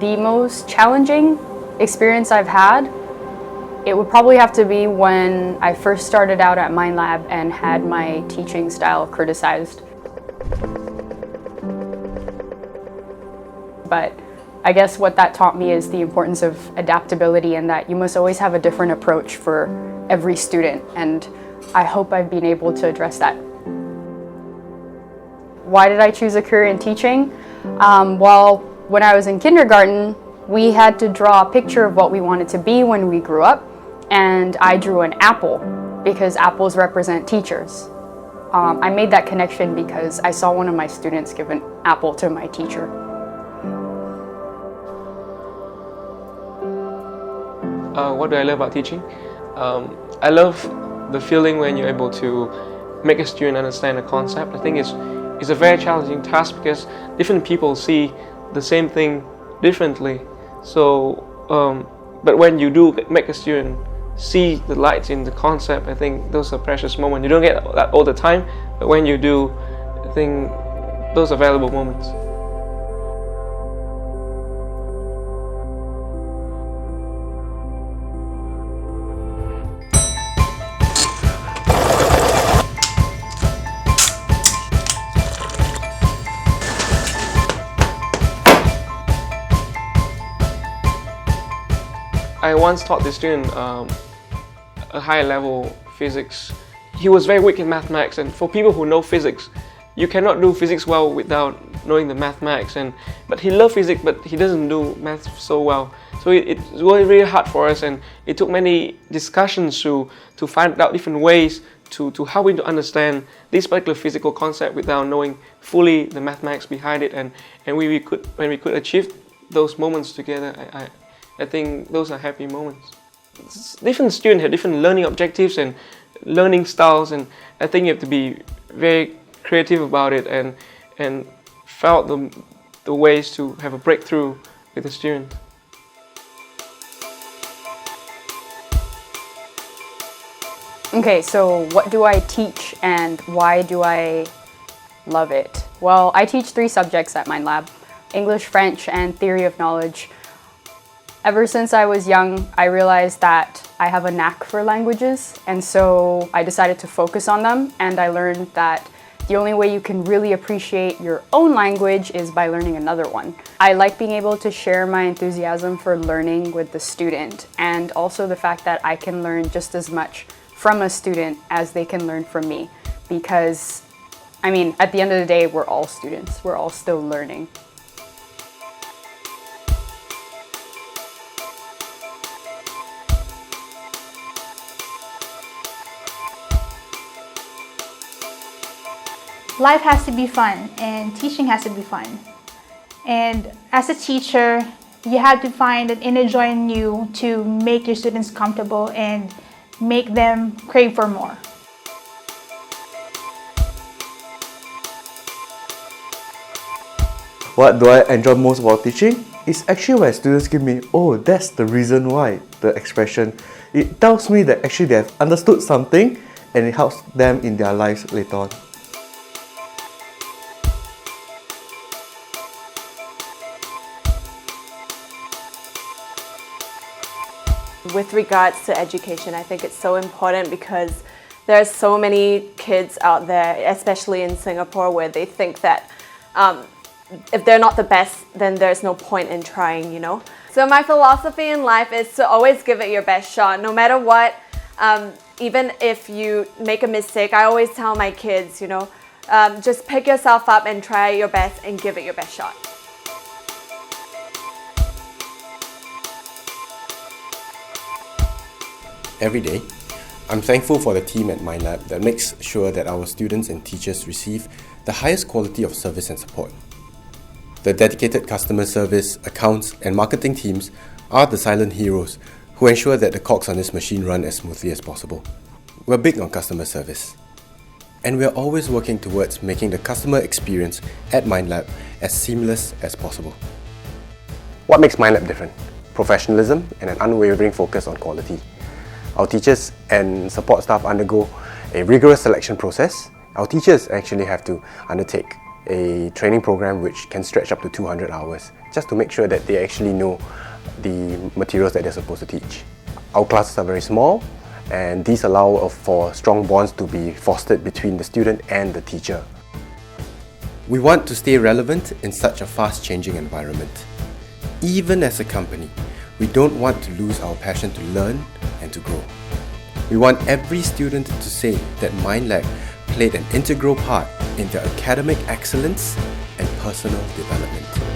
The most challenging experience I've had, it would probably have to be when I first started out at MindLab and had my teaching style criticized. But I guess what that taught me is the importance of adaptability and that you must always have a different approach for every student, and I hope I've been able to address that. Why did I choose a career in teaching? Well, when I was in kindergarten, we had to draw a picture of what we wanted to be when we grew up, and I drew an apple because apples represent teachers. I made that connection because I saw one of my students give an apple to my teacher. What do I love about teaching? I love the feeling when you're able to make a student understand a concept. I think it's a very challenging task because different people see the same thing differently. So, but when you do make a student see the lights in the concept, I think those are precious moments. You don't get that all the time, but when you do, I think those are valuable moments. I once taught this student a higher level physics. He was very weak in mathematics, and for people who know physics, you cannot do physics well without knowing the mathematics. But he loved physics, but he doesn't do math so well. So it was really hard for us, and it took many discussions to find out different ways to help him to understand this particular physical concept without knowing fully the mathematics behind it. And when we could achieve those moments together, I think those are happy moments. Different students have different learning objectives and learning styles, and I think you have to be very creative about it and felt the ways to have a breakthrough with the student. Okay, so what do I teach and why do I love it? Well, I teach 3 subjects at MindLab: English, French, and Theory of Knowledge. Ever since I was young, I realized that I have a knack for languages, and so I decided to focus on them, and I learned that the only way you can really appreciate your own language is by learning another one. I like being able to share my enthusiasm for learning with the student, and also the fact that I can learn just as much from a student as they can learn from me, because, I mean, at the end of the day, we're all students. We're all still learning. Life has to be fun, and teaching has to be fun. And as a teacher, you have to find an inner joy in you to make your students comfortable and make them crave for more. What do I enjoy most about teaching? It's actually when students give me, "Oh, that's the reason why," the expression. It tells me that actually they have understood something and it helps them in their lives later on. With regards to education, I think it's so important because there are so many kids out there, especially in Singapore, where they think that if they're not the best, then there's no point in trying, you know? So my philosophy in life is to always give it your best shot, no matter what. Even if you make a mistake, I always tell my kids, you know, just pick yourself up and try your best and give it your best shot. Every day, I'm thankful for the team at MindLab that makes sure that our students and teachers receive the highest quality of service and support. The dedicated customer service, accounts, and marketing teams are the silent heroes who ensure that the cogs on this machine run as smoothly as possible. We're big on customer service, and we're always working towards making the customer experience at MindLab as seamless as possible. What makes MindLab different? Professionalism and an unwavering focus on quality. Our teachers and support staff undergo a rigorous selection process. Our teachers actually have to undertake a training program which can stretch up to 200 hours, just to make sure that they actually know the materials that they're supposed to teach. Our classes are very small, and these allow for strong bonds to be fostered between the student and the teacher. We want to stay relevant in such a fast-changing environment. Even as a company, we don't want to lose our passion to learn and to grow. We want every student to say that MindLab played an integral part in their academic excellence and personal development.